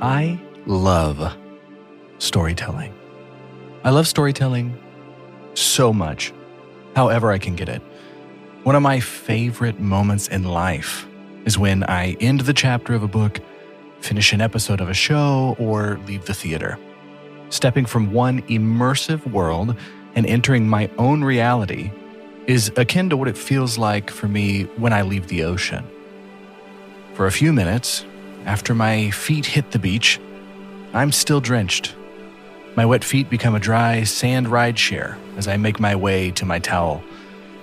I love storytelling. I love storytelling so much, however I can get it. One of my favorite moments in life is when I end the chapter of a book, finish an episode of a show, or leave the theater. Stepping from one immersive world and entering my own reality is akin to what it feels like for me when I leave the ocean. For a few minutes, after my feet hit the beach, I'm still drenched. My wet feet become a dry sand rideshare as I make my way to my towel.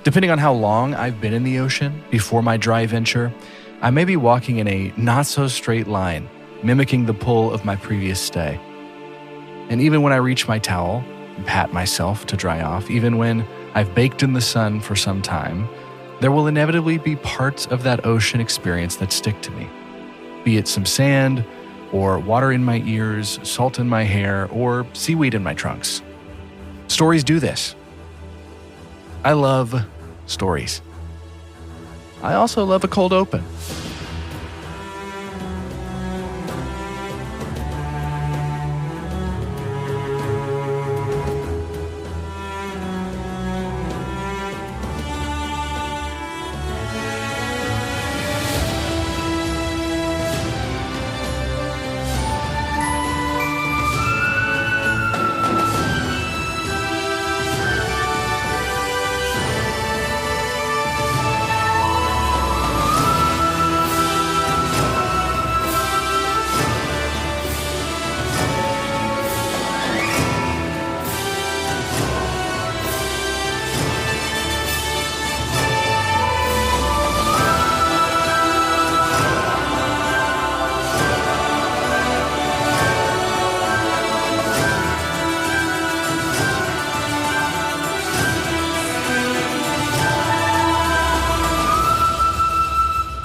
Depending on how long I've been in the ocean before my dry venture, I may be walking in a not-so-straight line, mimicking the pull of my previous stay. And even when I reach my towel and pat myself to dry off, even when I've baked in the sun for some time, there will inevitably be parts of that ocean experience that stick to me. Be it some sand, or water in my ears, salt in my hair, or seaweed in my trunks. Stories do this. I love stories. I also love a cold open.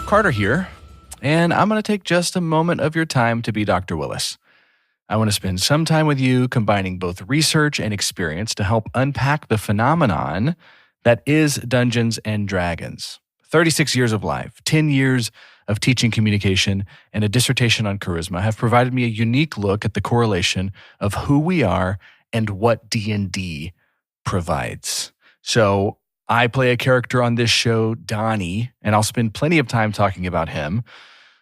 Carter here, and I'm going to take just a moment of your time to be Dr. Willis. I want to spend some time with you combining both research and experience to help unpack the phenomenon that is Dungeons and Dragons. 36 years of life, 10 years of teaching communication, and a dissertation on charisma have provided me a unique look at the correlation of who we are and what D&D provides. So I play a character on this show, Donnie, and I'll spend plenty of time talking about him.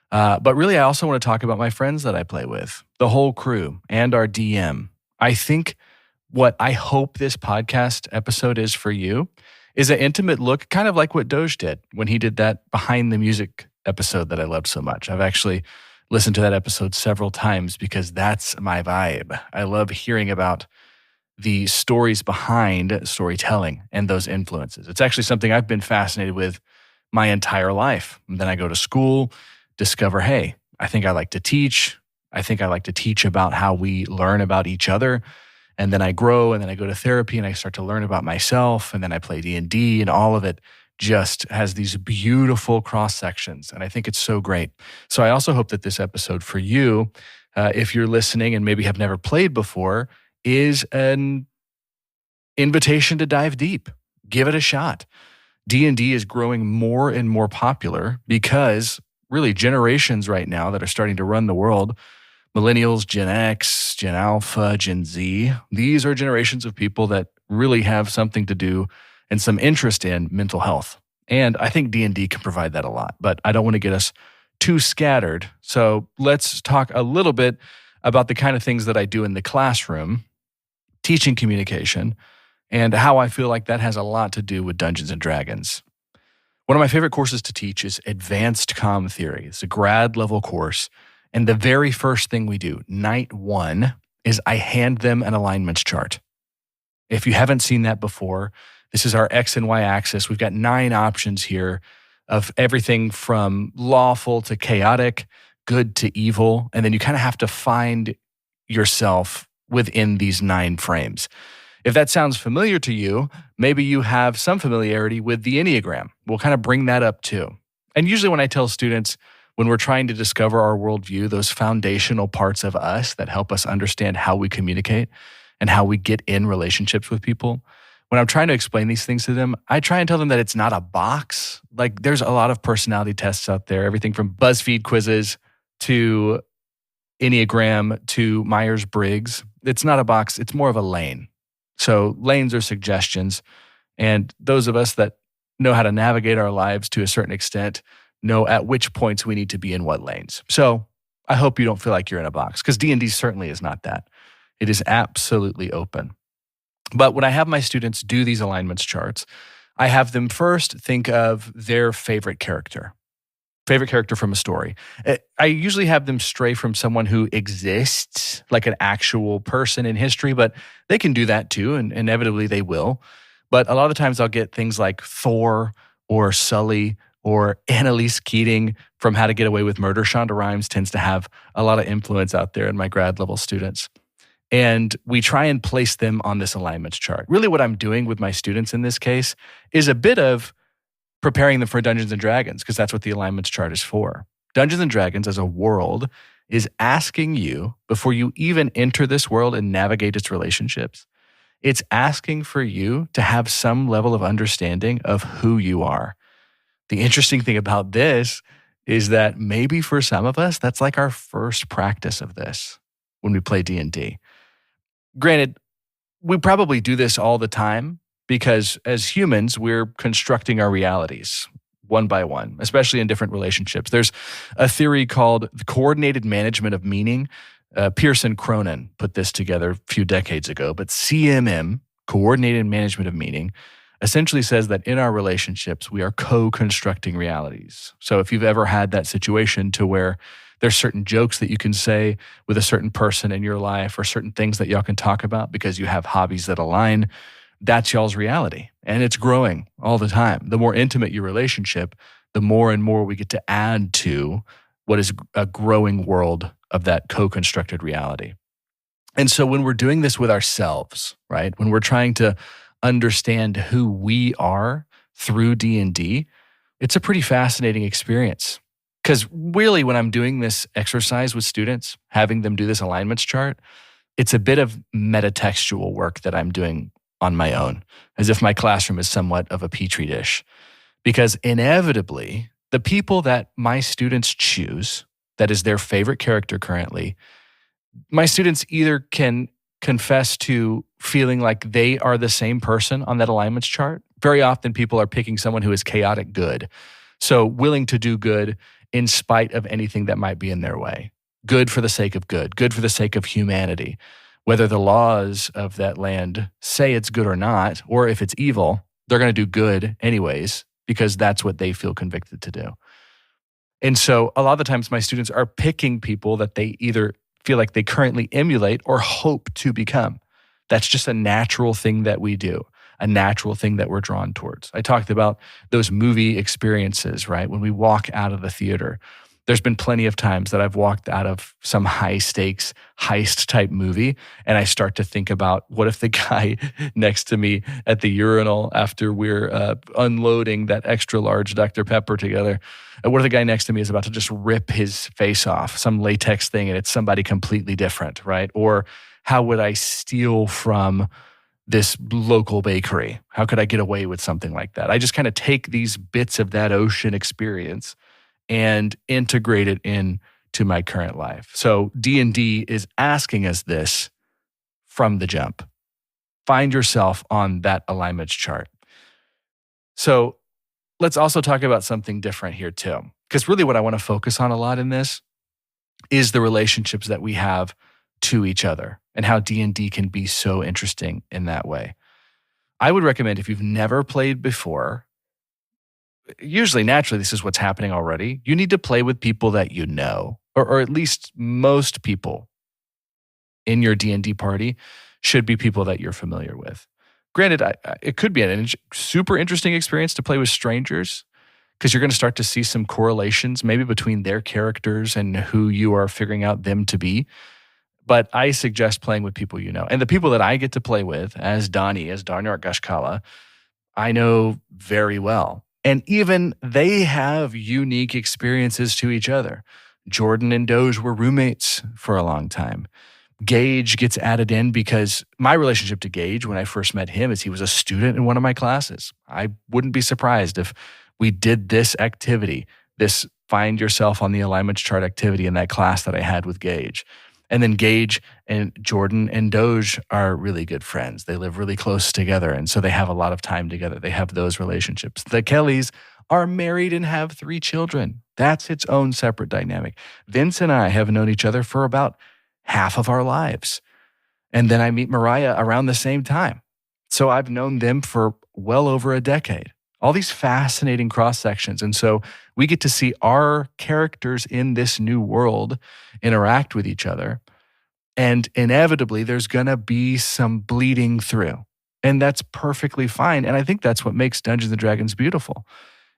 But really, I also want to talk about my friends that I play with, the whole crew, and our DM. I think what I hope this podcast episode is for you is an intimate look, kind of like what Doge did when he did that Behind the Music episode that I loved so much. I've actually listened to that episode several times because that's my vibe. I love hearing about the stories behind storytelling and those influences. It's actually something I've been fascinated with my entire life. And then I go to school, discover, hey, I think I like to teach. I think I like to teach about how we learn about each other. And then I grow, and then I go to therapy, and I start to learn about myself, and then I play D&D, and all of it just has these beautiful cross sections. And I think it's so great. So I also hope that this episode for you, if you're listening and maybe have never played before, is an invitation to dive deep. Give it a shot. D&D is growing more and more popular because really generations right now that are starting to run the world, millennials, Gen X, Gen Alpha, Gen Z, these are generations of people that really have something to do and some interest in mental health. And I think D&D can provide that a lot, but I don't want to get us too scattered. So let's talk a little bit about the kind of things that I do in the classroom, teaching communication, and how I feel like that has a lot to do with Dungeons and Dragons. One of my favorite courses to teach is Advanced Comm Theory. It's a grad level course. And the very first thing we do, night one, is I hand them an alignments chart. If you haven't seen that before, this is our X and Y axis. We've got 9 options here of everything from lawful to chaotic, good to evil. And then you kind of have to find yourself within these 9 frames. If that sounds familiar to you, maybe you have some familiarity with the Enneagram. We'll kind of bring that up too. And usually when I tell students, when we're trying to discover our worldview, those foundational parts of us that help us understand how we communicate and how we get in relationships with people, when I'm trying to explain these things to them, I try and tell them that it's not a box. Like there's a lot of personality tests out there, everything from BuzzFeed quizzes to Enneagram to Myers-Briggs, it's not a box, it's more of a lane. So lanes are suggestions. And those of us that know how to navigate our lives to a certain extent know at which points we need to be in what lanes. So I hope you don't feel like you're in a box, because D&D certainly is not that. It is absolutely open. But when I have my students do these alignments charts, I have them first think of their favorite character from a story. I usually have them stray from someone who exists, like an actual person in history, but they can do that too, and inevitably they will. But a lot of the times I'll get things like Thor or Sully or Annalise Keating from How to Get Away with Murder. Shonda Rhimes tends to have a lot of influence out there in my grad level students. And we try and place them on this alignments chart. Really what I'm doing with my students in this case is a bit of preparing them for Dungeons & Dragons, because that's what the alignments chart is for. Dungeons & Dragons as a world is asking you, before you even enter this world and navigate its relationships, it's asking for you to have some level of understanding of who you are. The interesting thing about this is that maybe for some of us, that's like our first practice of this when we play D&D. Granted, we probably do this all the time because as humans, we're constructing our realities one by one, especially in different relationships. There's a theory called the coordinated management of meaning. Pearson Cronin put this together a few decades ago, but CMM, coordinated management of meaning, essentially says that in our relationships, we are co-constructing realities. So if you've ever had that situation to where there's certain jokes that you can say with a certain person in your life or certain things that y'all can talk about because you have hobbies that align, that's y'all's reality. And it's growing all the time. The more intimate your relationship, the more and more we get to add to what is a growing world of that co-constructed reality. And so when we're doing this with ourselves, right, when we're trying to understand who we are through D&D, it's a pretty fascinating experience. Because really, when I'm doing this exercise with students, having them do this alignments chart, it's a bit of metatextual work that I'm doing on my own, as if my classroom is somewhat of a petri dish. Because inevitably, the people that my students choose, that is their favorite character currently, my students either can confess to feeling like they are the same person on that alignments chart. Very often people are picking someone who is chaotic good. So willing to do good in spite of anything that might be in their way. Good for the sake of good for the sake of humanity. Whether the laws of that land say it's good or not, or if it's evil, they're going to do good anyways, because that's what they feel convicted to do. And so a lot of the times my students are picking people that they either feel like they currently emulate or hope to become. That's just a natural thing that we do, a natural thing that we're drawn towards. I talked about those movie experiences, right? When we walk out of the theater, there's been plenty of times that I've walked out of some high stakes heist type movie and I start to think about what if the guy next to me at the urinal after we're unloading that extra large Dr. Pepper together, what if the guy next to me is about to just rip his face off, some latex thing, and it's somebody completely different, right? Or how would I steal from this local bakery? How could I get away with something like that? I just kind of take these bits of that ocean experience and integrate it into my current life. So D&D is asking us this from the jump. Find yourself on that alignments chart. So let's also talk about something different here too. Because really what I want to focus on a lot in this is the relationships that we have to each other and how D&D can be so interesting in that way. I would recommend, if you've never played before, usually naturally this is what's happening already, you need to play with people that you know, or at least most people in your D&D party should be people that you're familiar with. Granted, it could be a super interesting experience to play with strangers, because you're going to start to see some correlations maybe between their characters and who you are figuring out them to be. But I suggest playing with people you know. And the people that I get to play with as Donyark, Ghaash'kalla, I know very well. And even they have unique experiences to each other. Jordan and Doge were roommates for a long time. Gage gets added in because my relationship to Gage when I first met him is he was a student in one of my classes. I wouldn't be surprised if we did this activity, this find yourself on the alignments chart activity in that class that I had with Gage. And then Gage and Jordan and Doge are really good friends. They live really close together. And so they have a lot of time together. They have those relationships. The Kellys are married and have 3 children. That's its own separate dynamic. Vince and I have known each other for about half of our lives. And then I meet Mariah around the same time. So I've known them for well over a decade. All these fascinating cross sections. And so we get to see our characters in this new world interact with each other. And inevitably, there's going to be some bleeding through. And that's perfectly fine. And I think that's what makes Dungeons & Dragons beautiful,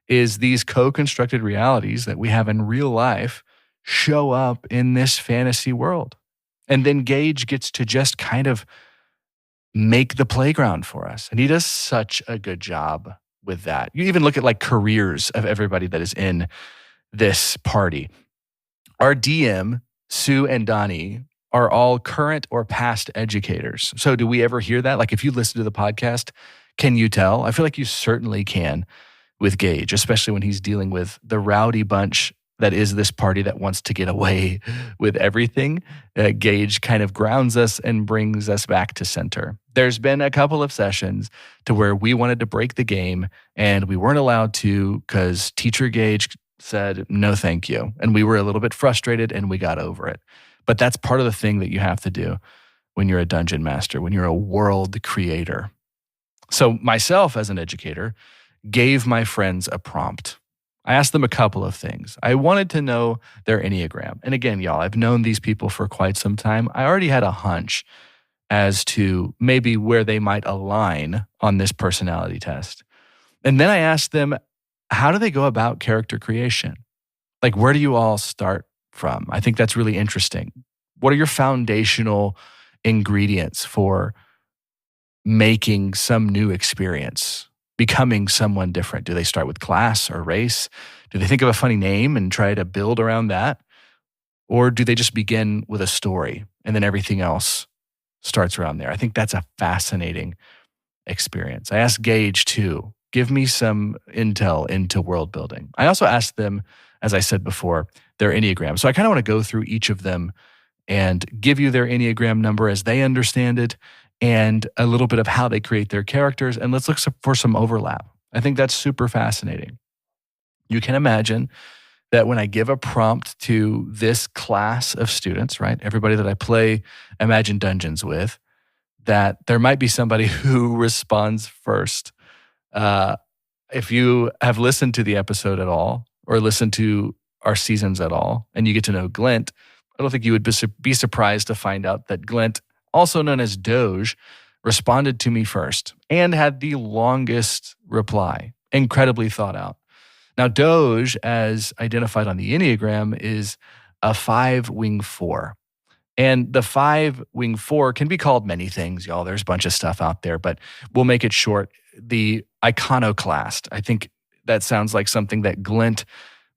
is these co-constructed realities that we have in real life show up in this fantasy world. And then Gage gets to just kind of make the playground for us. And he does such a good job with that. You even look at like careers of everybody that is in this party. Our DM, Sue and Donnie, are all current or past educators. So do we ever hear that? Like if you listen to the podcast, can you tell? I feel like you certainly can with Gage, especially when he's dealing with the rowdy bunch that is this party that wants to get away with everything. Gage kind of grounds us and brings us back to center. There's been a couple of sessions to where we wanted to break the game and we weren't allowed to because Teacher Gage said, no, thank you. And we were a little bit frustrated and we got over it. But that's part of the thing that you have to do when you're a dungeon master, when you're a world creator. So myself as an educator gave my friends a prompt. I asked them a couple of things. I wanted to know their Enneagram. And again, y'all, I've known these people for quite some time. I already had a hunch as to maybe where they might align on this personality test. And then I asked them, how do they go about character creation? Like, where do you all start from? I think that's really interesting. What are your foundational ingredients for making some new experience? Becoming someone different? Do they start with class or race? Do they think of a funny name and try to build around that? Or do they just begin with a story and then everything else starts around there? I think that's a fascinating experience. I asked Gage too, give me some intel into world building. I also asked them, as I said before, their Enneagram. So I kind of want to go through each of them and give you their Enneagram number as they understand it, and a little bit of how they create their characters. And let's look for some overlap. I think that's super fascinating. You can imagine that when I give a prompt to this class of students, right, everybody that I play Imagine Dungeons with, that there might be somebody who responds first. If you have listened to the episode at all or listened to our seasons at all, and you get to know Glint, I don't think you would be surprised to find out that Glint, also known as Doge, responded to me first and had the longest reply, incredibly thought out. Now, Doge, as identified on the Enneagram, is a 5-wing 4. And the 5-wing 4 can be called many things, y'all. There's a bunch of stuff out there, but we'll make it short. The iconoclast. I think that sounds like something that Glint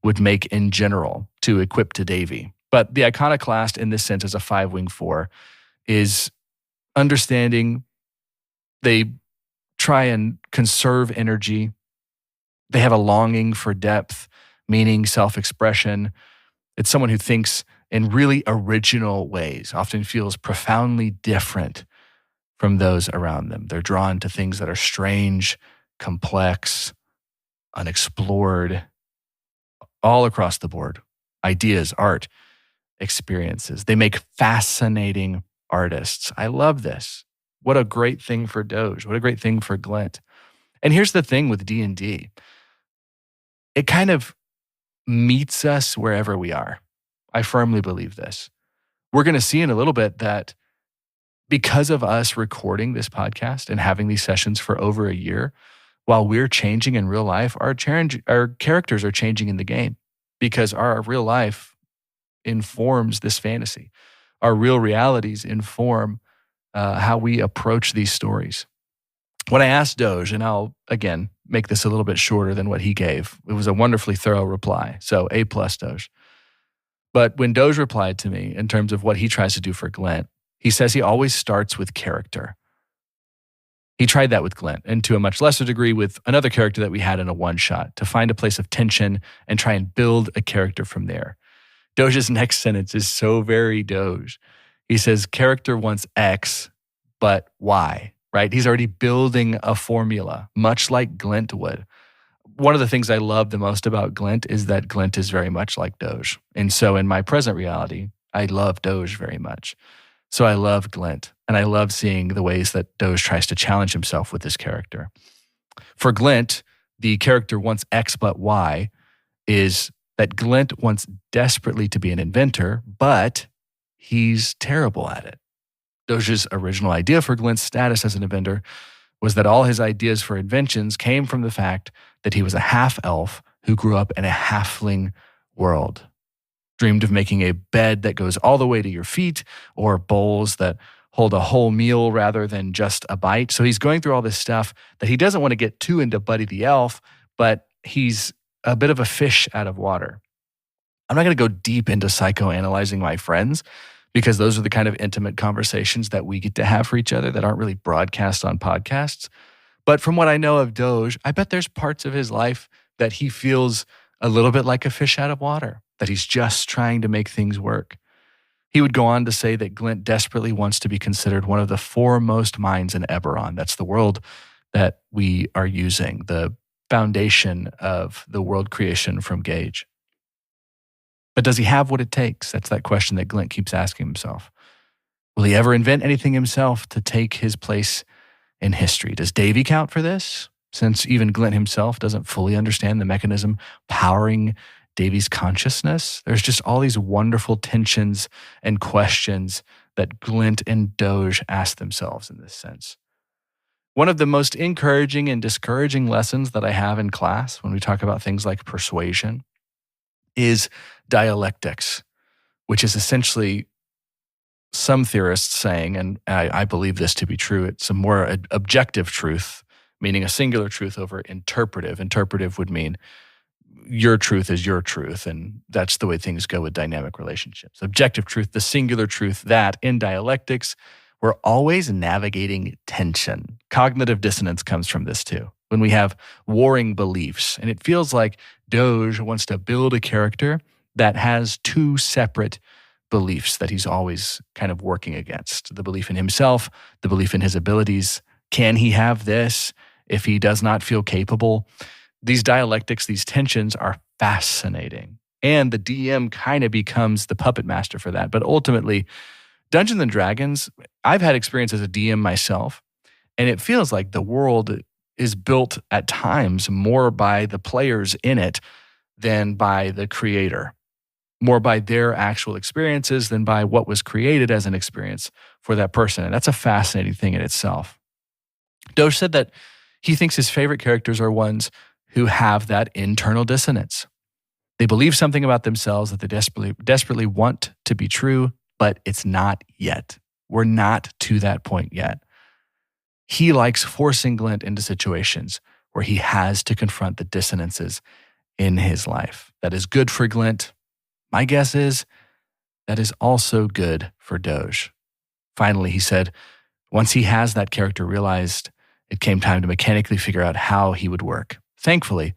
would make in general to equip to Davy. But the iconoclast in this sense as a 5-wing 4 is understanding. They try and conserve energy. They have a longing for depth, meaning, self-expression. It's someone who thinks in really original ways, often feels profoundly different from those around them. They're drawn to things that are strange, complex, unexplored, all across the board. Ideas, art, experiences. They make fascinating artists. I love this. What a great thing for Doge. What a great thing for Glint. And here's the thing with D&D. It kind of meets us wherever we are. I firmly believe this. We're going to see in a little bit that because of us recording this podcast and having these sessions for over a year, while we're changing in real life, our characters are changing in the game because our real life informs this fantasy. Our real realities inform how we approach these stories. When I asked Doge, and I'll, again, make this a little bit shorter than what he gave, it was a wonderfully thorough reply. So A+ Doge. But when Doge replied to me in terms of what he tries to do for Glint, he says he always starts with character. He tried that with Glint, and to a much lesser degree with another character that we had in a one-shot, to find a place of tension and try and build a character from there. Doge's next sentence is so very Doge. He says, character wants X, but Y, right? He's already building a formula, much like Glint would. One of the things I love the most about Glint is that Glint is very much like Doge. And so in my present reality, I love Doge very much. So I love Glint, and I love seeing the ways that Doge tries to challenge himself with this character. For Glint, the character wants X but Y is that Glint wants desperately to be an inventor, but he's terrible at it. Doge's original idea for Glint's status as an inventor was that all his ideas for inventions came from the fact that he was a half-elf who grew up in a halfling world. Dreamed of making a bed that goes all the way to your feet, or bowls that hold a whole meal rather than just a bite. So he's going through all this stuff that he doesn't want to get too into Buddy the Elf, but he's a bit of a fish out of water. I'm not going to go deep into psychoanalyzing my friends, because those are the kind of intimate conversations that we get to have for each other that aren't really broadcast on podcasts. But from what I know of Doge, I bet there's parts of his life that he feels a little bit like a fish out of water, that he's just trying to make things work. He would go on to say that Glint desperately wants to be considered one of the foremost minds in Eberron. That's the world that we are using, the foundation of the world creation from Gage. But does he have what it takes? That's that question that Glint keeps asking himself. Will he ever invent anything himself to take his place in history? Does Davy count for this? Since even Glint himself doesn't fully understand the mechanism powering Davy's consciousness, there's just all these wonderful tensions and questions that Glint and Doge ask themselves in this sense. One of the most encouraging and discouraging lessons that I have in class when we talk about things like persuasion is dialectics, which is essentially some theorists saying, and I believe this to be true, it's a more objective truth, meaning a singular truth over interpretive. Interpretive would mean your truth is your truth, and that's the way things go with dynamic relationships. Objective truth, the singular truth that in dialectics, we're always navigating tension. Cognitive dissonance comes from this too. When we have warring beliefs, and it feels like Doge wants to build a character that has two separate beliefs that he's always kind of working against. The belief in himself, the belief in his abilities. Can he have this if he does not feel capable? These dialectics, these tensions are fascinating. And the DM kind of becomes the puppet master for that. But ultimately, Dungeons & Dragons, I've had experience as a DM myself, and it feels like the world is built at times more by the players in it than by the creator, more by their actual experiences than by what was created as an experience for that person. And that's a fascinating thing in itself. Doge said that he thinks his favorite characters are ones who have that internal dissonance. They believe something about themselves that they desperately want to be true, but it's not yet. We're not to that point yet. He likes forcing Glint into situations where he has to confront the dissonances in his life. That is good for Glint. My guess is that is also good for Doge. Finally, he said, once he has that character realized, it came time to mechanically figure out how he would work. Thankfully,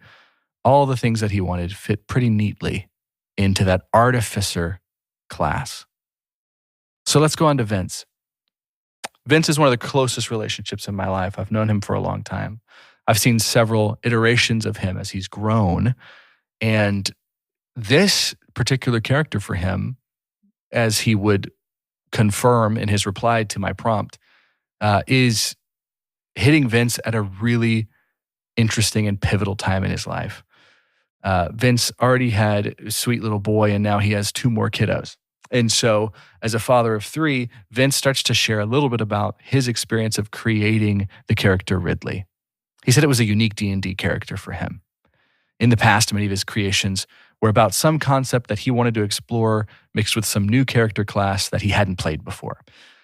all the things that he wanted fit pretty neatly into that artificer class. So let's go on to Vince. Vince is one of the closest relationships in my life. I've known him for a long time. I've seen several iterations of him as he's grown. And this particular character for him, as he would confirm in his reply to my prompt, is hitting Vince at a really interesting and pivotal time in his life. Vince already had a sweet little boy, and now he has 2 more kiddos. And so as a father of 3, Vince starts to share a little bit about his experience of creating the character Ridley. He said it was a unique D&D character for him. In the past, many of his creations were about some concept that he wanted to explore mixed with some new character class that he hadn't played before.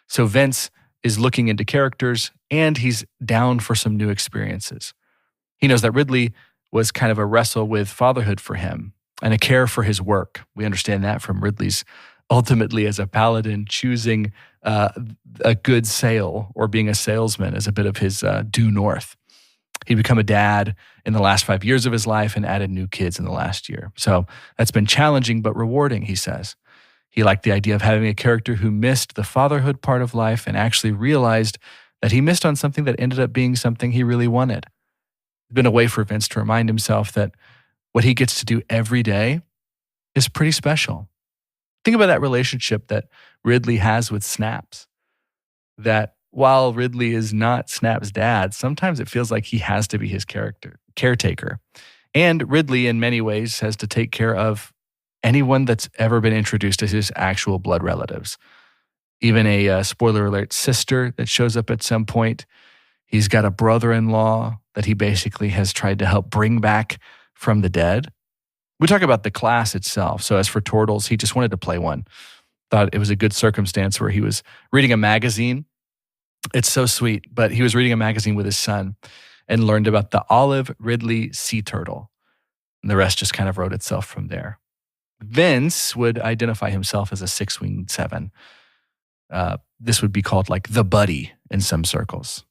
So Vince is looking into characters, and he's down for some new experiences. He knows that Ridley was kind of a wrestle with fatherhood for him and a care for his work. We understand that from Ridley's ultimately as a paladin, choosing a good sale or being a salesman as a bit of his due north. He'd become a dad in the last 5 years of his life and added new kids in the last year. So that's been challenging but rewarding, he says. He liked the idea of having a character who missed the fatherhood part of life and actually realized that he missed on something that ended up being something he really wanted. It's been a way for Vince to remind himself that what he gets to do every day is pretty special. Think about that relationship that Ridley has with Snaps. That while Ridley is not Snap's dad, sometimes it feels like he has to be his caretaker. And Ridley, in many ways, has to take care of anyone that's ever been introduced as his actual blood relatives. Even a spoiler alert sister that shows up at some point. He's got a brother-in-law that he basically has tried to help bring back from the dead. We talk about the class itself. So as for Tortles, he just wanted to play one. Thought it was a good circumstance where he was reading a magazine. It's so sweet, but he was reading a magazine with his son and learned about the olive Ridley sea turtle. And the rest just kind of wrote itself from there. Vince would identify himself as a 6-winged 7. This would be called like the buddy in some circles.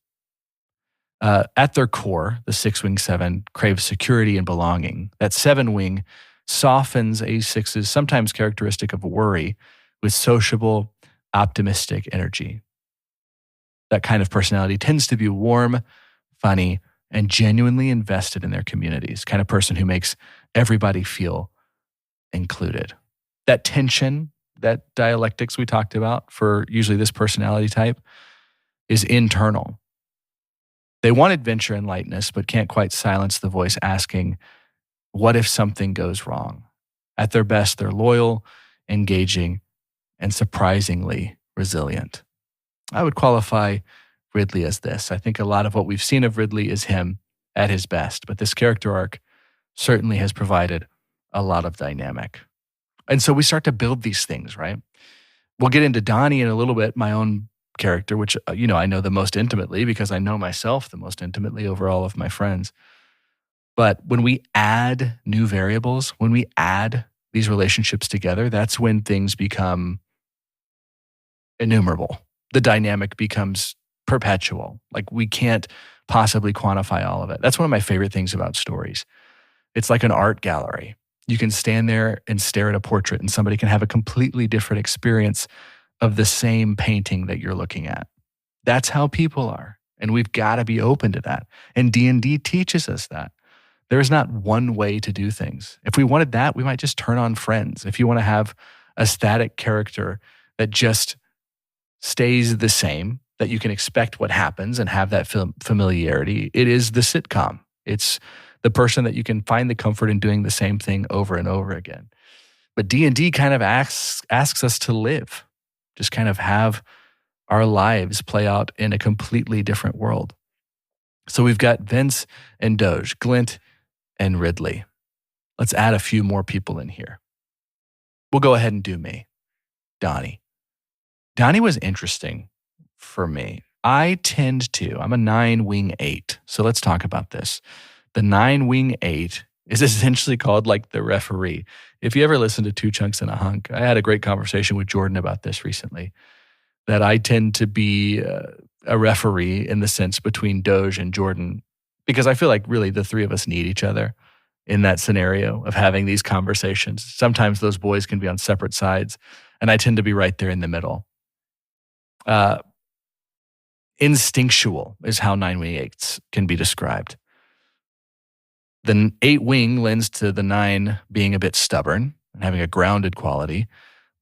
At their core, the 6-winged 7 craves security and belonging. That 7-wing softens a 6's sometimes characteristic of worry with sociable, optimistic energy. That kind of personality tends to be warm, funny, and genuinely invested in their communities. Kind of person who makes everybody feel included. That tension, that dialectics we talked about for usually this personality type is internal. They want adventure and lightness, but can't quite silence the voice asking, what if something goes wrong? At their best, they're loyal, engaging, and surprisingly resilient. I would qualify Ridley as this. I think a lot of what we've seen of Ridley is him at his best, but this character arc certainly has provided a lot of dynamic. And so we start to build these things, right? We'll get into Donnie in a little bit, my own character, which, I know the most intimately because I know myself the most intimately over all of my friends. But when we add new variables, when we add these relationships together, that's when things become innumerable. The dynamic becomes perpetual. Like we can't possibly quantify all of it. That's one of my favorite things about stories. It's like an art gallery. You can stand there and stare at a portrait and somebody can have a completely different experience of the same painting that you're looking at. That's how people are. And we've got to be open to that. And D&D teaches us that. There is not one way to do things. If we wanted that, we might just turn on Friends. If you want to have a static character that just stays the same, that you can expect what happens and have that familiarity, it is the sitcom. It's the person that you can find the comfort in doing the same thing over and over again. But D&D kind of asks us to live, just kind of have our lives play out in a completely different world. So we've got Vince and Doge, Glint and Ridley. Let's add a few more people in here. We'll go ahead and do me, Donnie. Donnie was interesting for me. I'm a 9-wing 8. So let's talk about this. The 9-wing 8 is essentially called like the referee. If you ever listen to Two Chunks and a Hunk, I had a great conversation with Jordan about this recently, that I tend to be a referee in the sense between Doge and Jordan, because I feel like really the three of us need each other in that scenario of having these conversations. Sometimes those boys can be on separate sides, and I tend to be right there in the middle. Instinctual is how 9-wing 8s can be described. The 8-wing lends to the 9 being a bit stubborn and having a grounded quality,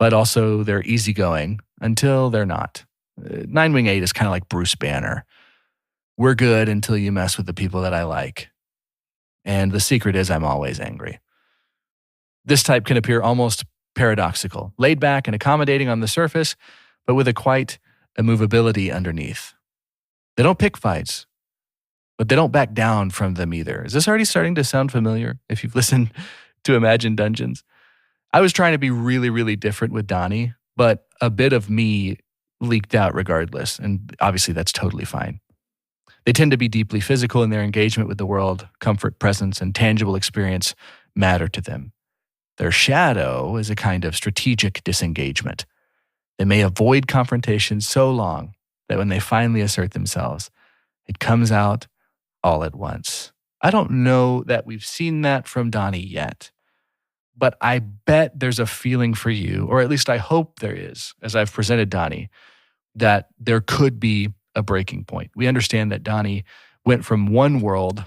but also they're easygoing until they're not. 9-wing 8 is kind of like Bruce Banner. We're good until you mess with the people that I like. And the secret is I'm always angry. This type can appear almost paradoxical, laid back and accommodating on the surface, but with a quite immovability underneath. They don't pick fights, but they don't back down from them either. Is this already starting to sound familiar if you've listened to Imagine Dungeons? I was trying to be really, really different with Donnie, but a bit of me leaked out regardless, and obviously that's totally fine. They tend to be deeply physical in their engagement with the world. Comfort, presence, and tangible experience matter to them. Their shadow is a kind of strategic disengagement. They may avoid confrontation so long that when they finally assert themselves, it comes out all at once. I don't know that we've seen that from Donnie yet, but I bet there's a feeling for you, or at least I hope there is, as I've presented Donnie, that there could be a breaking point. We understand that Donnie went from one world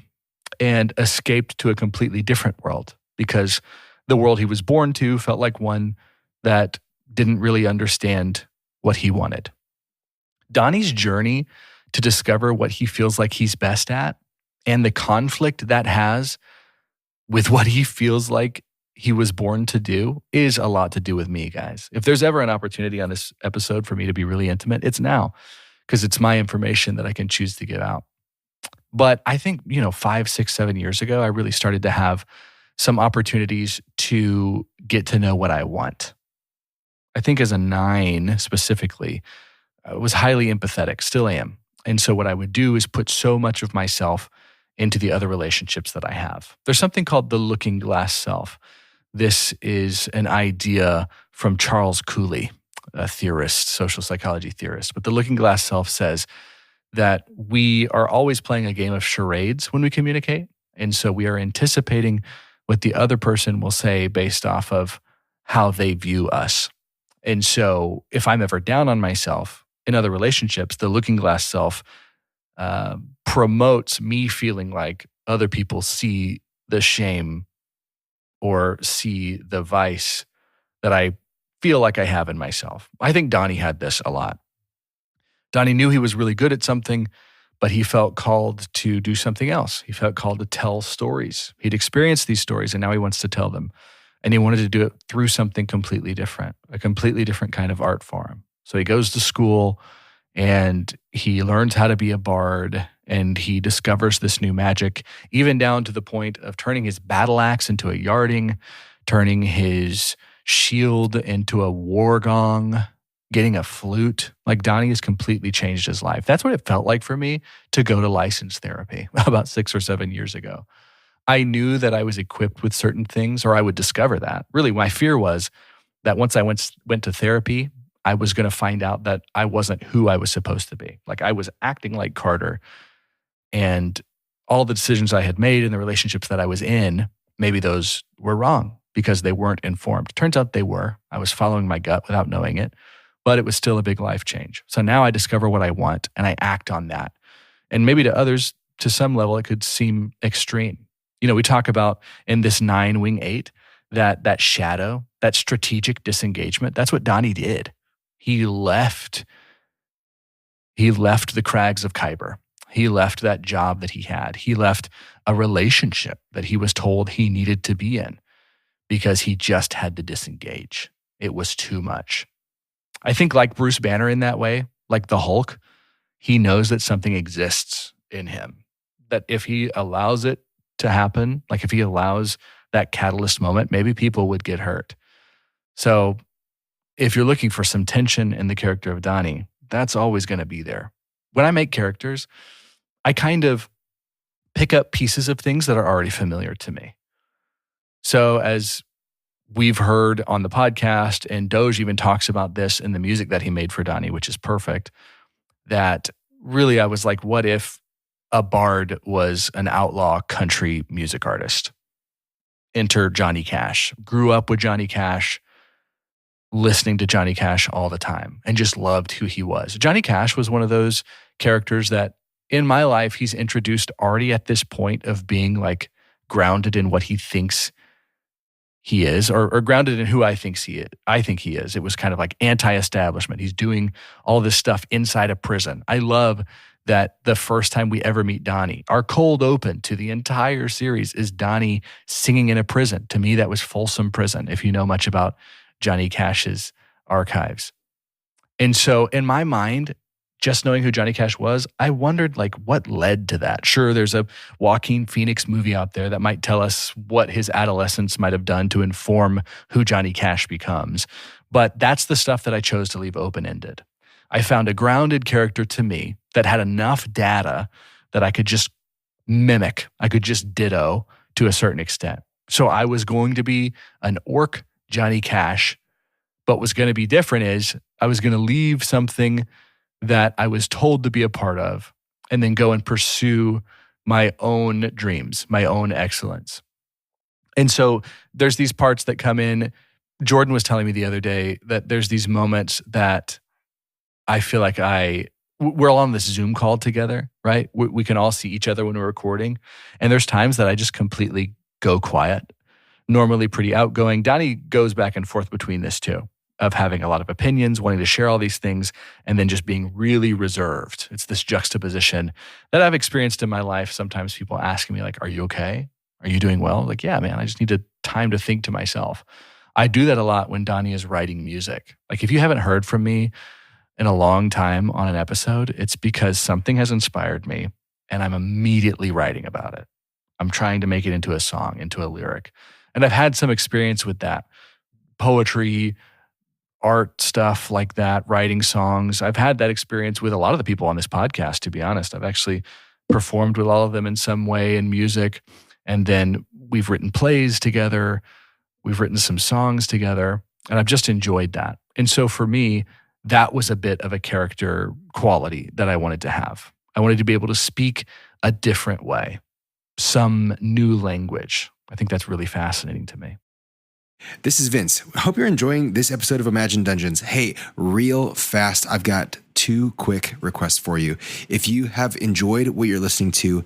and escaped to a completely different world because the world he was born to felt like one that didn't really understand what he wanted. Donnie's journey to discover what he feels like he's best at and the conflict that has with what he feels like he was born to do is a lot to do with me, guys. If there's ever an opportunity on this episode for me to be really intimate, it's now, because it's my information that I can choose to give out. But I think, 5, 6, 7 years ago, I really started to have some opportunities to get to know what I want. I think as a 9 specifically, I was highly empathetic, still am. And so what I would do is put so much of myself into the other relationships that I have. There's something called the looking glass self. This is an idea from Charles Cooley, a theorist, social psychology theorist. But the looking glass self says that we are always playing a game of charades when we communicate. And so we are anticipating what the other person will say based off of how they view us. And so if I'm ever down on myself in other relationships, the looking glass self promotes me feeling like other people see the shame or see the vice that I feel like I have in myself. I think Donnie had this a lot. Donnie knew he was really good at something, but he felt called to do something else. He felt called to tell stories. He'd experienced these stories and now he wants to tell them. And he wanted to do it through something completely different, a completely different kind of art form. So he goes to school and he learns how to be a bard and he discovers this new magic, even down to the point of turning his battle axe into a yarding, turning his shield into a war gong, getting a flute. Like Donnie has completely changed his life. That's what it felt like for me to go to licensed therapy about 6 or 7 years ago. I knew that I was equipped with certain things, or I would discover that. Really, my fear was that once I went to therapy, I was going to find out that I wasn't who I was supposed to be. Like I was acting like Carter, and all the decisions I had made in the relationships that I was in, maybe those were wrong because they weren't informed. Turns out they were. I was following my gut without knowing it, but it was still a big life change. So now I discover what I want and I act on that. And maybe to others, to some level, it could seem extreme. We talk about in this 9 wing 8, that shadow, that strategic disengagement, that's what Donnie did. He left the crags of Khyber. He left that job that he had. He left a relationship that he was told he needed to be in because he just had to disengage. It was too much. I think like Bruce Banner in that way, like the Hulk, he knows that something exists in him, that if he allows it to happen, like if he allows that catalyst moment, maybe people would get hurt. So if you're looking for some tension in the character of Donnie, that's always going to be there. When I make characters, I kind of pick up pieces of things that are already familiar to me. So as we've heard on the podcast, and Doge even talks about this in the music that he made for Donnie, which is perfect, that really I was like, what if a bard was an outlaw country music artist? Enter Johnny Cash. Grew up with Johnny Cash, listening to Johnny Cash all the time, and just loved who he was. Johnny Cash was one of those characters that in my life, he's introduced already at this point of being like grounded in what he thinks he is, or grounded in who I think he is. It was kind of like anti-establishment. He's doing all this stuff inside a prison. I love that the first time we ever meet Donnie, our cold open to the entire series is Donnie singing in a prison. To me, that was Folsom Prison, if you know much about Johnny Cash's archives. And so in my mind, just knowing who Johnny Cash was, I wondered like what led to that. Sure, there's a Joaquin Phoenix movie out there that might tell us what his adolescence might have done to inform who Johnny Cash becomes. But that's the stuff that I chose to leave open-ended. I found a grounded character to me that had enough data that I could just mimic. I could just ditto to a certain extent. So I was going to be an orc Johnny Cash, but what's going to be different is I was going to leave something that I was told to be a part of and then go and pursue my own dreams, my own excellence. And so there's these parts that come in. Jordan was telling me the other day that there's these moments that I feel like we're all on this Zoom call together, right? We can all see each other when we're recording. And there's times that I just completely go quiet, normally pretty outgoing. Donnie goes back and forth between this too, of having a lot of opinions, wanting to share all these things, and then just being really reserved. It's this juxtaposition that I've experienced in my life. Sometimes people asking me like, are you okay? Are you doing well? Like, yeah, man, I just need time to think to myself. I do that a lot when Donnie is writing music. Like if you haven't heard from me in a long time on an episode, it's because something has inspired me and I'm immediately writing about it. I'm trying to make it into a song, into a lyric. And I've had some experience with that. Poetry, art stuff like that, writing songs. I've had that experience with a lot of the people on this podcast, to be honest. I've actually performed with all of them in some way in music. And then we've written plays together. We've written some songs together. And I've just enjoyed that. And so for me, that was a bit of a character quality that I wanted to have. I wanted to be able to speak a different way, some new language. I think that's really fascinating to me. This is Vince. I hope you're enjoying this episode of Imagine Dungeons. Hey, real fast, I've got 2 quick requests for you. If you have enjoyed what you're listening to,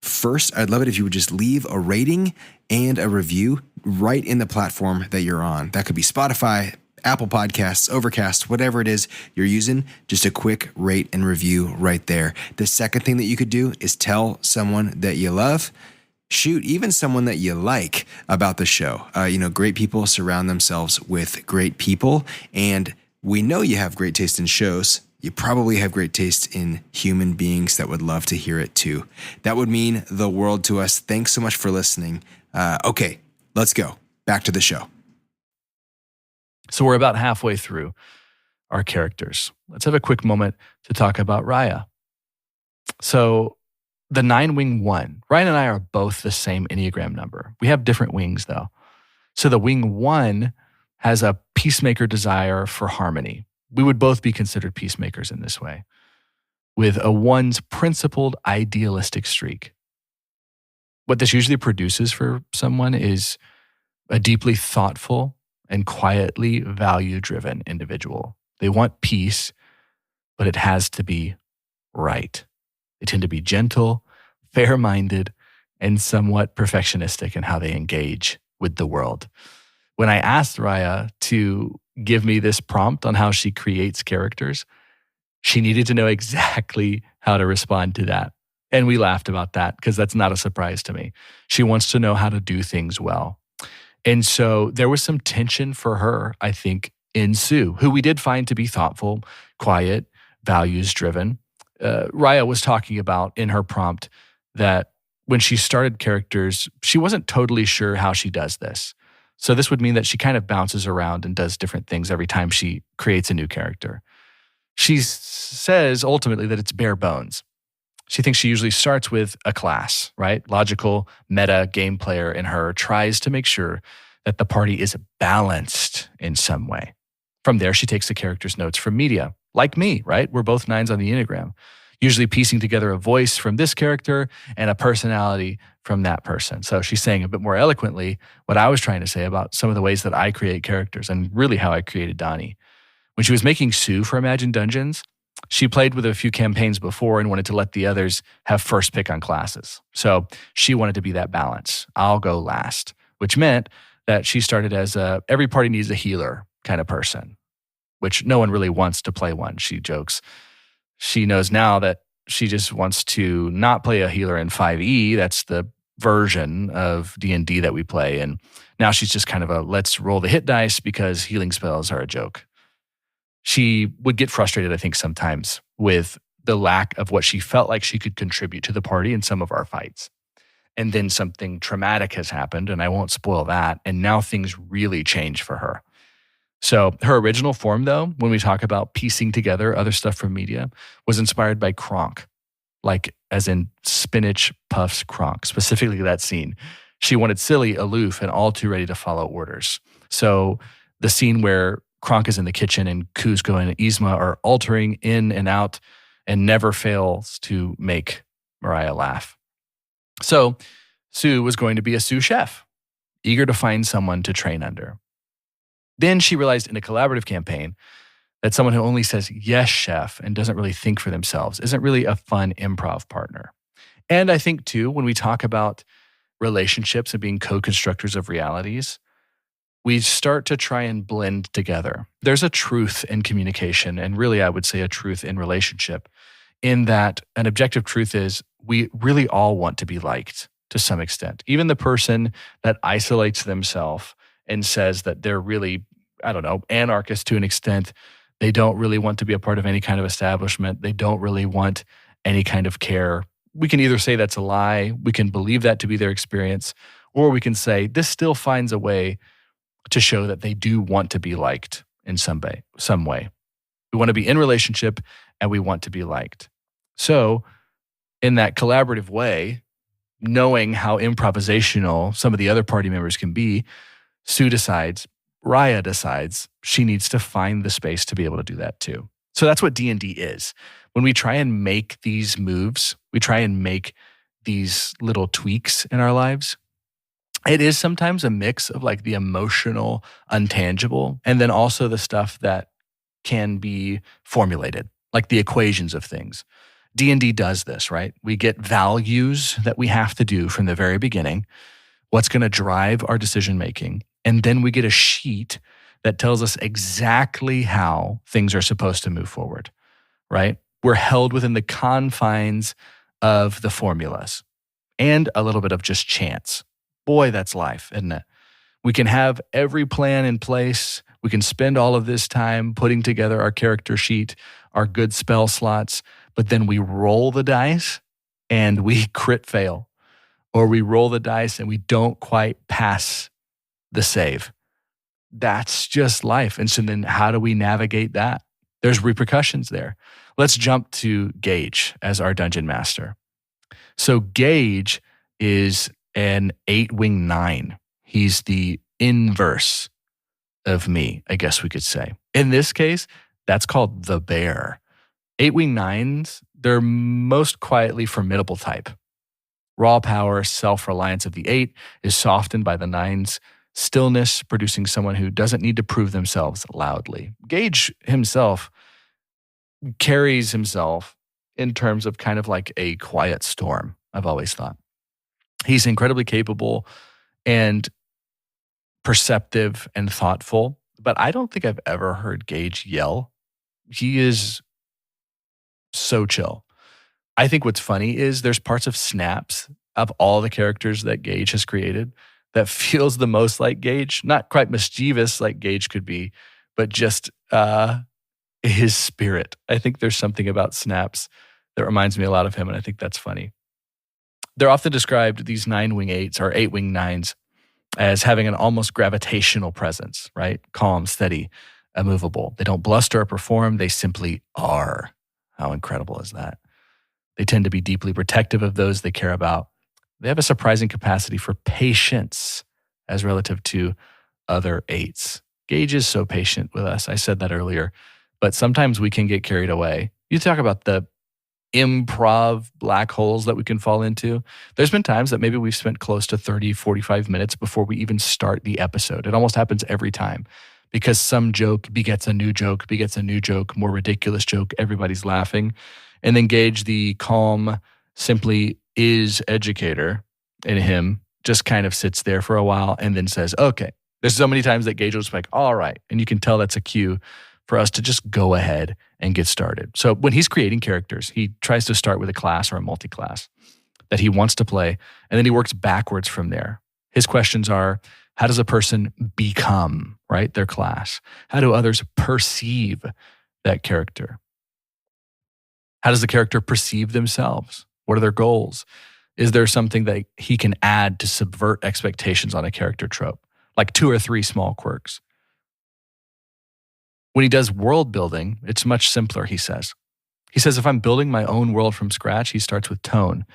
first, I'd love it if you would just leave a rating and a review right in the platform that you're on. That could be Spotify, Apple Podcasts, Overcast, whatever it is you're using, just a quick rate and review right there. The second thing that you could do is tell someone that you love. Shoot, even someone that you like about the show. Great people surround themselves with great people. And we know you have great taste in shows. You probably have great taste in human beings that would love to hear it too. That would mean the world to us. Thanks so much for listening. Okay, let's go. Back to the show. So we're about halfway through our characters. Let's have a quick moment to talk about Raya. So the 9-wing 1, Ryan and I are both the same Enneagram number. We have different wings though. So the wing 1 has a peacemaker desire for harmony. We would both be considered peacemakers in this way, with a 1's principled idealistic streak. What this usually produces for someone is a deeply thoughtful and quietly value-driven individual. They want peace, but it has to be right. They tend to be gentle, fair-minded, and somewhat perfectionistic in how they engage with the world. When I asked Raya to give me this prompt on how she creates characters, she needed to know exactly how to respond to that. And we laughed about that because that's not a surprise to me. She wants to know how to do things well. And so there was some tension for her, I think, in Sue, who we did find to be thoughtful, quiet, values-driven. Raya was talking about in her prompt that when she started characters, she wasn't totally sure how she does this. So this would mean that she kind of bounces around and does different things every time she creates a new character. She says ultimately that it's bare bones. She thinks she usually starts with a class, right? Logical, meta game player in her tries to make sure that the party is balanced in some way. From there, she takes the character's notes from media, like me, right? We're both 9s on the Enneagram, usually piecing together a voice from this character and a personality from that person. So she's saying a bit more eloquently what I was trying to say about some of the ways that I create characters and really how I created Donnie. When she was making Sue for Imagine Dungeons, she played with a few campaigns before and wanted to let the others have first pick on classes. So she wanted to be that balance. I'll go last, which meant that she started as every party needs a healer kind of person, which no one really wants to play one, she jokes. She knows now that she just wants to not play a healer in 5e. That's the version of D&D that we play. And now she's just kind of let's roll the hit dice because healing spells are a joke. She would get frustrated, I think, sometimes with the lack of what she felt like she could contribute to the party in some of our fights. And then something traumatic has happened, and I won't spoil that. And now things really change for her. So her original form, though, when we talk about piecing together other stuff from media, was inspired by Kronk, like as in spinach puffs Kronk, specifically that scene. She wanted silly, aloof, and all too ready to follow orders. So the scene where Kronk is in the kitchen and Kuzco and Yzma are altering in and out and never fails to make Mariah laugh. So Sue was going to be a sous chef, eager to find someone to train under. Then she realized in a collaborative campaign that someone who only says, yes, chef, and doesn't really think for themselves isn't really a fun improv partner. And I think, too, when we talk about relationships and being co-constructors of realities, we start to try and blend together. There's a truth in communication, and really I would say a truth in relationship, in that an objective truth is we really all want to be liked to some extent. Even the person that isolates themselves and says that they're really, anarchist to an extent, they don't really want to be a part of any kind of establishment. They don't really want any kind of care. We can either say that's a lie, we can believe that to be their experience, or we can say this still finds a way to show that they do want to be liked in some way. We want to be in relationship and we want to be liked. So in that collaborative way, knowing how improvisational some of the other party members can be, Raya decides she needs to find the space to be able to do that too. So that's what D&D is. When we try and make these moves, we try and make these little tweaks in our lives, it is sometimes a mix of like the emotional, untangible, and then also the stuff that can be formulated, like the equations of things. D&D does this, right? We get values that we have to do from the very beginning, what's going to drive our decision making, and then we get a sheet that tells us exactly how things are supposed to move forward, right? We're held within the confines of the formulas and a little bit of just chance. Boy, that's life, isn't it? We can have every plan in place. We can spend all of this time putting together our character sheet, our good spell slots, but then we roll the dice and we crit fail, or we roll the dice and we don't quite pass the save. That's just life. And so then how do we navigate that? There's repercussions there. Let's jump to Gage as our dungeon master. So Gage is an 8-wing 9. He's the inverse of me, I guess we could say. In this case, that's called the bear. 8-wing 9s, they're most quietly formidable type. Raw power, self-reliance of the 8 is softened by the 9's stillness, producing someone who doesn't need to prove themselves loudly. Gage himself carries himself in terms of kind of like a quiet storm, I've always thought. He's incredibly capable and perceptive and thoughtful, but I don't think I've ever heard Gage yell. He is so chill. I think what's funny is there's parts of Snaps of all the characters that Gage has created that feels the most like Gage. Not quite mischievous like Gage could be, but just his spirit. I think there's something about Snaps that reminds me a lot of him, and I think that's funny. They're often described, these 9-wing 8s or 8-wing 9s, as having an almost gravitational presence, right? Calm, steady, immovable. They don't bluster or perform. They simply are. How incredible is that? They tend to be deeply protective of those they care about. They have a surprising capacity for patience as relative to other 8s. Gage is so patient with us. I said that earlier. But sometimes we can get carried away. You talk about the improv black holes that we can fall into. There's been times that maybe we've spent close to 30, 45 minutes before we even start the episode. It almost happens every time because some joke begets a new joke, more ridiculous joke. Everybody's laughing. And then Gage, the calm, simply is educator in him, just kind of sits there for a while and then says, okay. There's so many times that Gage will just be like, all right. And you can tell that's a cue for us to just go ahead and get started. So when he's creating characters, he tries to start with a class or a multi-class that he wants to play, and then he works backwards from there. His questions are, how does a person become, right, their class? How do others perceive that character? How does the character perceive themselves? What are their goals? Is there something that he can add to subvert expectations on a character trope? Like 2 or 3 small quirks. When he does world building, it's much simpler, he says. He says, if I'm building my own world from scratch, he starts with tone.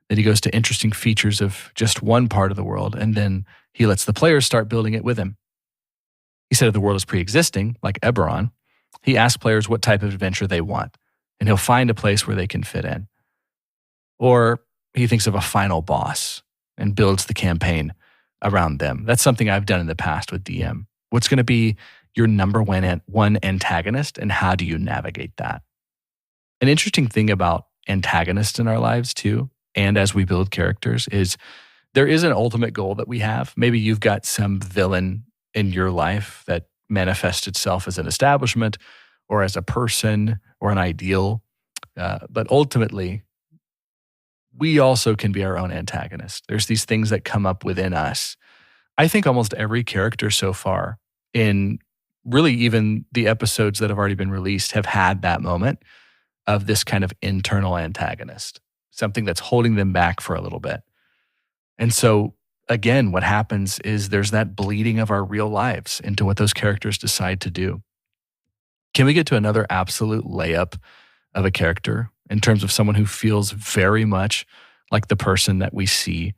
that he goes to interesting features of just one part of the world, and then he lets the players start building it with him. He said if the world is pre-existing, like Eberron, he asks players what type of adventure they want, and he'll find a place where they can fit in. Or he thinks of a final boss and builds the campaign around them. That's something I've done in the past with DM. What's going to be your number one antagonist, and how do you navigate that? An interesting thing about antagonists in our lives too, and as we build characters, is there is an ultimate goal that we have. Maybe you've got some villain in your life that manifests itself as an establishment or as a person or an ideal. But ultimately, we also can be our own antagonist. There's these things that come up within us. I think almost every character so far, in really even the episodes that have already been released, have had that moment of this kind of internal antagonist, something that's holding them back for a little bit. And so, again, what happens is there's that bleeding of our real lives into what those characters decide to do. Can we get to another absolute layup of a character in terms of someone who feels very much like the person that we see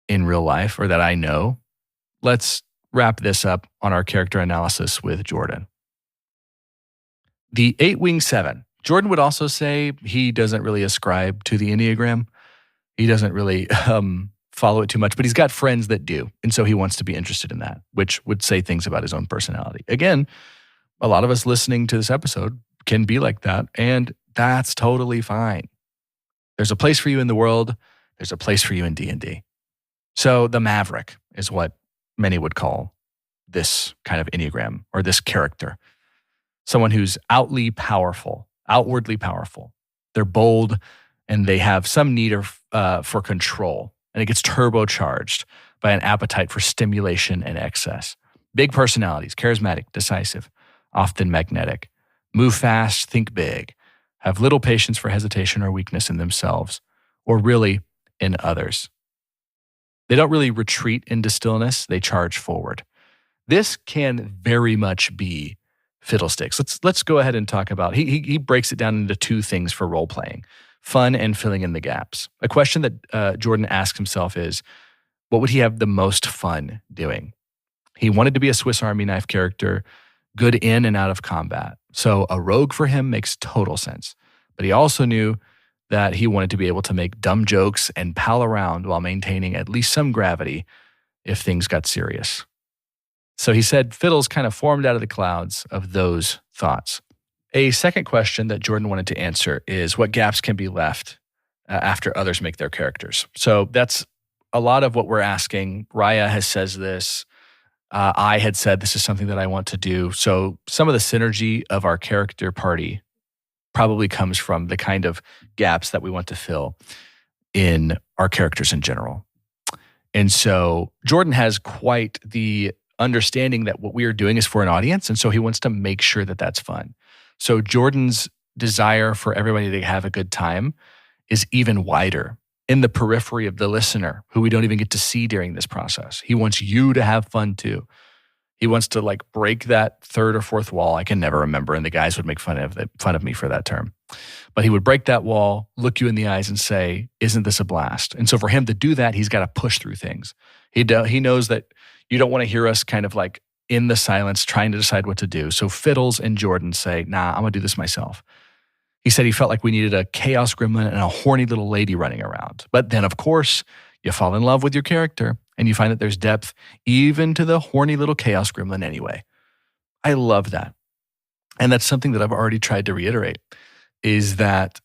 in real life or that I know? Let's wrap this up on our character analysis with Jordan. The 8-wing 7. Jordan would also say he doesn't really ascribe to the Enneagram. He doesn't really follow it too much, but he's got friends that do. And so he wants to be interested in that, which would say things about his own personality. Again, a lot of us listening to this episode can be like that, and that's totally fine. There's a place for you in the world. There's a place for you in D&D. So the Maverick is what many would call this kind of Enneagram or this character. Someone who's outwardly powerful. They're bold, and they have some need for control, and it gets turbocharged by an appetite for stimulation and excess. Big personalities, charismatic, decisive, often magnetic. Move fast, think big. Have little patience for hesitation or weakness in themselves, or really in others. They don't really retreat into stillness, they charge forward. This can very much be Fiddlesticks. Let's go ahead and talk about, he breaks it down into two things for role-playing, fun and filling in the gaps. A question that Jordan asks himself is, what would he have the most fun doing? He wanted to be a Swiss Army knife character, good in and out of combat. So a rogue for him makes total sense. But he also knew that he wanted to be able to make dumb jokes and pal around while maintaining at least some gravity if things got serious. So he said Fiddles kind of formed out of the clouds of those thoughts. A second question that Jordan wanted to answer is what gaps can be left after others make their characters. So that's a lot of what we're asking. Raya has says this. I had said this is something that I want to do. So some of the synergy of our character party probably comes from the kind of gaps that we want to fill in our characters in general. And so Jordan has quite the understanding that what we are doing is for an audience, and so he wants to make sure that that's fun. So Jordan's desire for everybody to have a good time is even wider in the periphery of the listener who we don't even get to see during this process. He wants you to have fun too. He wants to like break that third or fourth wall. I can never remember, and the guys would make fun of me for that term. But he would break that wall, look you in the eyes and say, isn't this a blast? And so for him to do that, he's got to push through things. He knows that you don't want to hear us kind of like in the silence trying to decide what to do. So Fiddles and Jordan say, nah, I'm going to do this myself. He said he felt like we needed a chaos gremlin and a horny little lady running around. But then, of course, you fall in love with your character and you find that there's depth even to the horny little chaos gremlin anyway. I love that. And that's something that I've already tried to reiterate, is that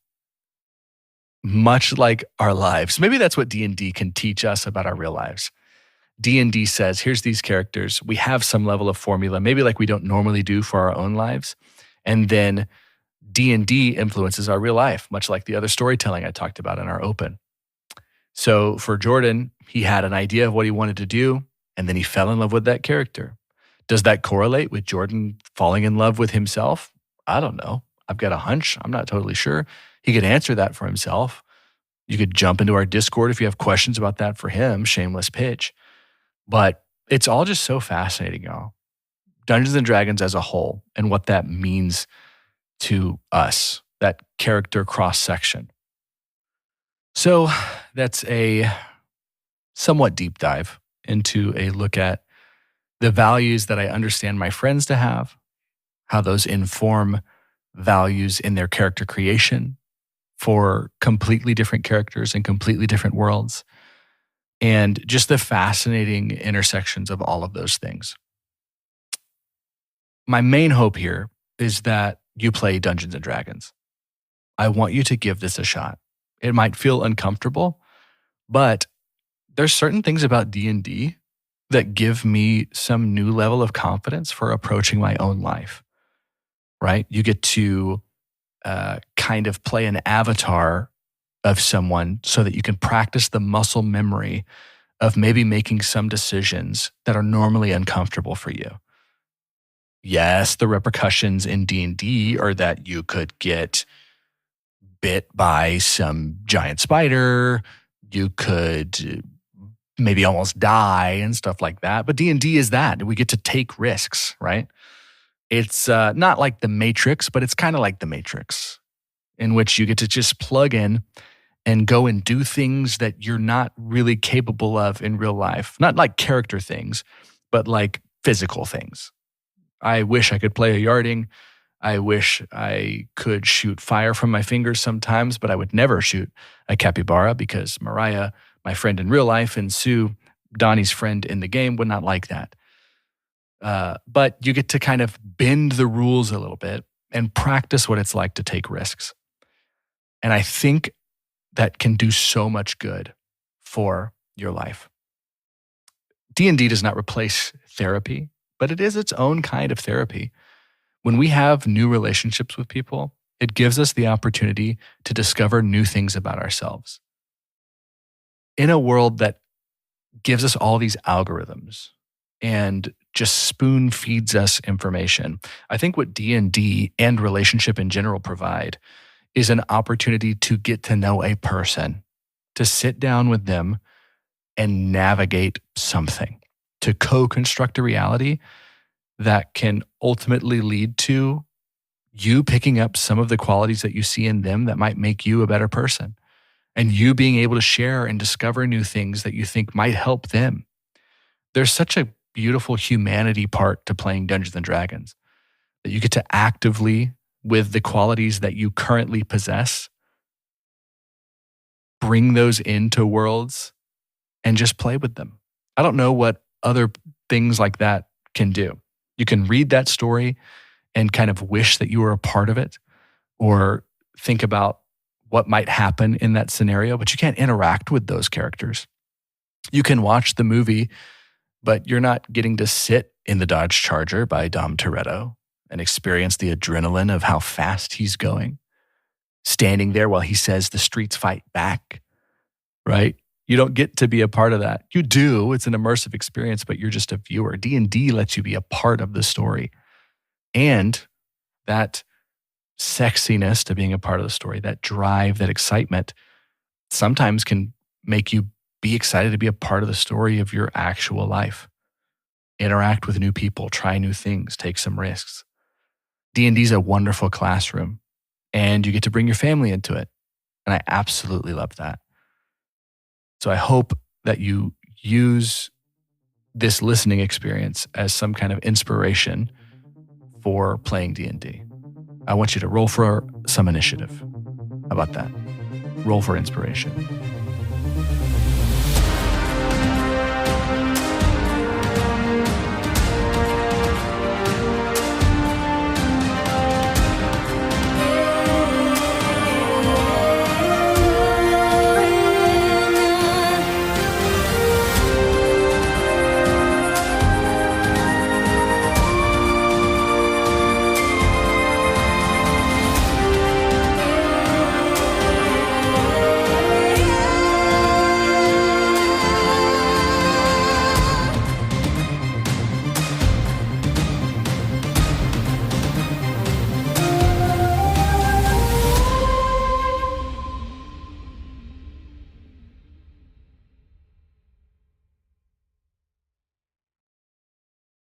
much like our lives, maybe that's what D&D can teach us about our real lives. D&D says, here's these characters. We have some level of formula, maybe like we don't normally do for our own lives. And then D&D influences our real life, much like the other storytelling I talked about in our open. So for Jordan, he had an idea of what he wanted to do, and then he fell in love with that character. Does that correlate with Jordan falling in love with himself? I don't know. I've got a hunch. I'm not totally sure. He could answer that for himself. You could jump into our Discord if you have questions about that for him. Shameless pitch. But it's all just so fascinating, y'all. Dungeons and Dragons as a whole and what that means to us, that character cross-section. So that's a somewhat deep dive into a look at the values that I understand my friends to have, how those inform values in their character creation for completely different characters and completely different worlds, and just the fascinating intersections of all of those things. My main hope here is that you play Dungeons and Dragons. I want you to give this a shot. It might feel uncomfortable, but there's certain things about D&D that give me some new level of confidence for approaching my own life, right? You get to kind of play an avatar of someone so that you can practice the muscle memory of maybe making some decisions that are normally uncomfortable for you. Yes, the repercussions in D&D are that you could get bit by some giant spider, you could maybe almost die and stuff like that. But D&D is that. We get to take risks, right? It's not like the Matrix, but it's kind of like the Matrix, in which you get to just plug in and go and do things that you're not really capable of in real life. Not like character things, but like physical things. I wish I could play a yarding. I wish I could shoot fire from my fingers sometimes, but I would never shoot a capybara because Mariah, my friend in real life, and Sue, Donnie's friend in the game, would not like that. But you get to kind of bend the rules a little bit and practice what it's like to take risks. And I think that can do so much good for your life. D&D does not replace therapy, but it is its own kind of therapy. When we have new relationships with people, it gives us the opportunity to discover new things about ourselves. In a world that gives us all these algorithms and just spoon feeds us information, I think what D&D and relationship in general provide is an opportunity to get to know a person, to sit down with them and navigate something, to co-construct a reality that can ultimately lead to you picking up some of the qualities that you see in them that might make you a better person, and you being able to share and discover new things that you think might help them. There's such a beautiful humanity part to playing Dungeons and Dragons that you get to actively, with the qualities that you currently possess, bring those into worlds and just play with them. I don't know what other things like that can do. You can read that story and kind of wish that you were a part of it, or think about what might happen in that scenario, but you can't interact with those characters. You can watch the movie, but you're not getting to sit in the Dodge Charger by Dom Toretto and experience the adrenaline of how fast he's going, standing there while he says the streets fight back, right? You don't get to be a part of that. You do. It's an immersive experience, but you're just a viewer. D&D lets you be a part of the story. And that sexiness to being a part of the story, that drive, that excitement, sometimes can make you be excited to be a part of the story of your actual life. Interact with new people, try new things, take some risks. D&D is a wonderful classroom, and you get to bring your family into it. And I absolutely love that. So I hope that you use this listening experience as some kind of inspiration for playing D&D. I want you to roll for some initiative. How about that? Roll for inspiration.